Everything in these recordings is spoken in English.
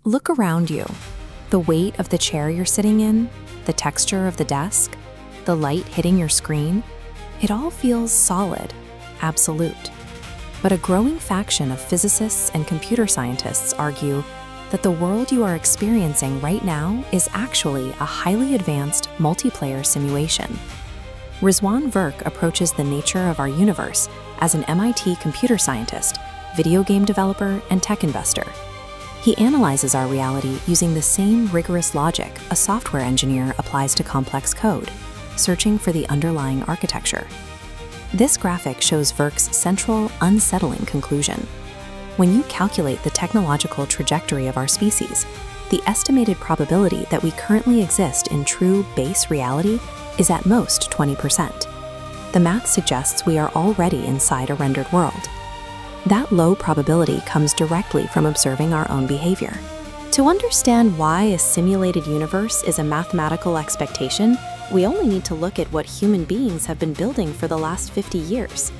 Look around you. The weight of the chair you're sitting in, the texture of the desk, the light hitting your screen, it all feels solid, absolute. But a growing faction of physicists and computer scientists argue that the world you are experiencing right now is actually a highly advanced multiplayer simulation. Rizwan Virk approaches the nature of our universe as an MIT computer scientist, video game developer, and tech investor. He analyzes our reality using the same rigorous logic a software engineer applies to complex code, searching for the underlying architecture. This graphic shows Virk's central, unsettling conclusion. When you calculate the technological trajectory of our species, the estimated probability that we currently exist in true base reality is at most 20%. The math suggests we are already inside a rendered world. That low probability comes directly from observing our own behavior. To understand why a simulated universe is a mathematical expectation, we only need to look at what human beings have been building for the last 50 years.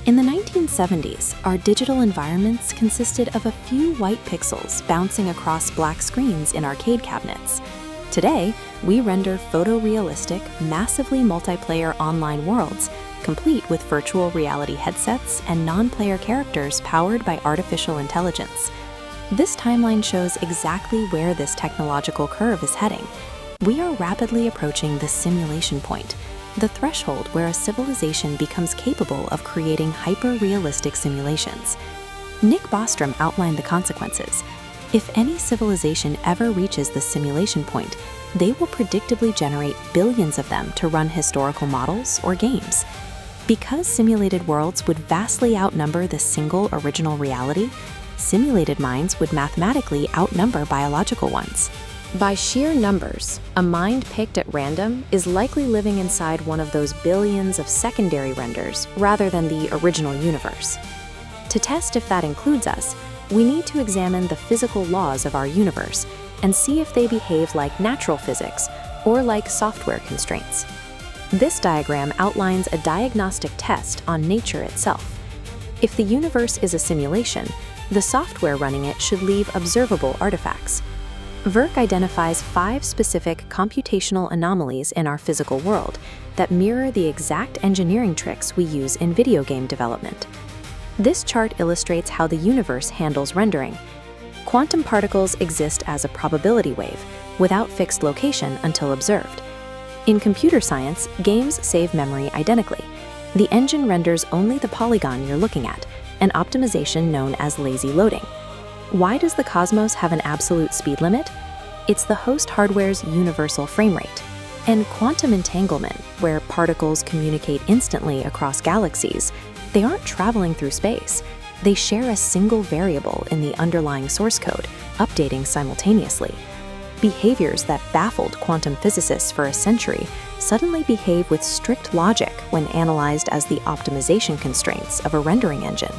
In the 1970s, our digital environments consisted of a few white pixels bouncing across black screens in arcade cabinets. Today, we render photorealistic, massively multiplayer online worlds, complete with virtual reality headsets and non-player characters powered by artificial intelligence. This timeline shows exactly where this technological curve is heading. We are rapidly approaching the simulation point, the threshold where a civilization becomes capable of creating hyper-realistic simulations. Nick Bostrom outlined the consequences. If any civilization ever reaches the simulation point, they will predictably generate billions of them to run historical models or games. Because simulated worlds would vastly outnumber the single original reality, simulated minds would mathematically outnumber biological ones. By sheer numbers, a mind picked at random is likely living inside one of those billions of secondary renders rather than the original universe. To test if that includes us, we need to examine the physical laws of our universe and see if they behave like natural physics or like software constraints. This diagram outlines a diagnostic test on nature itself. If the universe is a simulation, the software running it should leave observable artifacts. Virk identifies 5 specific computational anomalies in our physical world that mirror the exact engineering tricks we use in video game development. This chart illustrates how the universe handles rendering. Quantum particles exist as a probability wave, without fixed location until observed. In computer science, games save memory identically. The engine renders only the polygon you're looking at, an optimization known as lazy loading. Why does the cosmos have an absolute speed limit? It's the host hardware's universal frame rate. And quantum entanglement, where particles communicate instantly across galaxies, they aren't traveling through space. They share a single variable in the underlying source code, updating simultaneously. Behaviors that baffled quantum physicists for a century suddenly behave with strict logic when analyzed as the optimization constraints of a rendering engine.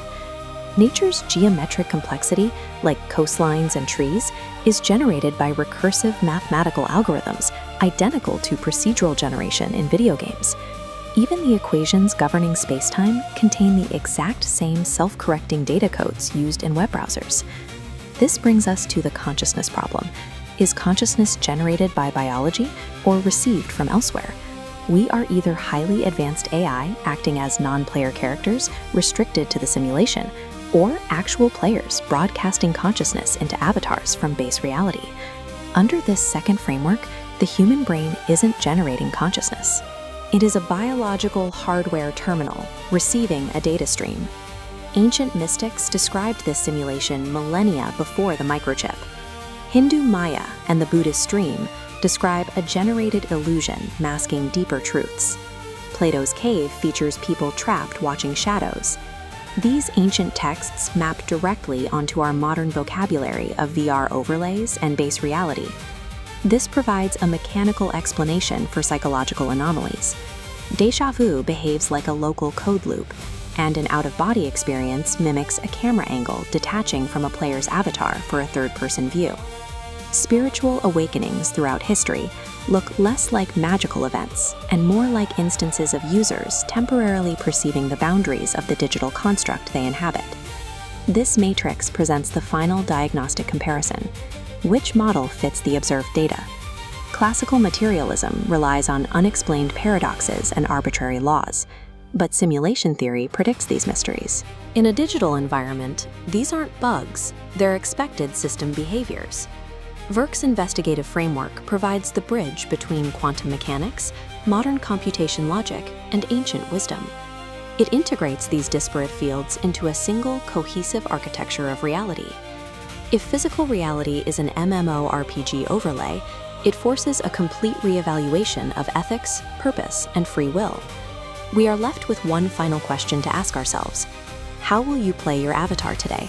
Nature's geometric complexity, like coastlines and trees, is generated by recursive mathematical algorithms identical to procedural generation in video games. Even the equations governing spacetime contain the exact same self-correcting data codes used in web browsers. This brings us to the consciousness problem. Is consciousness generated by biology or received from elsewhere? We are either highly advanced AI acting as non-player characters restricted to the simulation, or actual players broadcasting consciousness into avatars from base reality. Under this second framework, the human brain isn't generating consciousness. It is a biological hardware terminal receiving a data stream. Ancient mystics described this simulation millennia before the microchip. Hindu Maya and the Buddhist dream describe a generated illusion masking deeper truths. Plato's cave features people trapped watching shadows. These ancient texts map directly onto our modern vocabulary of VR overlays and base reality. This provides a mechanical explanation for psychological anomalies. Déjà vu behaves like a local code loop, and an out-of-body experience mimics a camera angle detaching from a player's avatar for a third-person view. Spiritual awakenings throughout history look less like magical events and more like instances of users temporarily perceiving the boundaries of the digital construct they inhabit. This matrix presents the final diagnostic comparison. Which model fits the observed data? Classical materialism relies on unexplained paradoxes and arbitrary laws, but simulation theory predicts these mysteries. In a digital environment, these aren't bugs, they're expected system behaviors. Virk's investigative framework provides the bridge between quantum mechanics, modern computation logic, and ancient wisdom. It integrates these disparate fields into a single, cohesive architecture of reality. If physical reality is an MMORPG overlay, it forces a complete reevaluation of ethics, purpose, and free will. We are left with one final question to ask ourselves: how will you play your avatar today?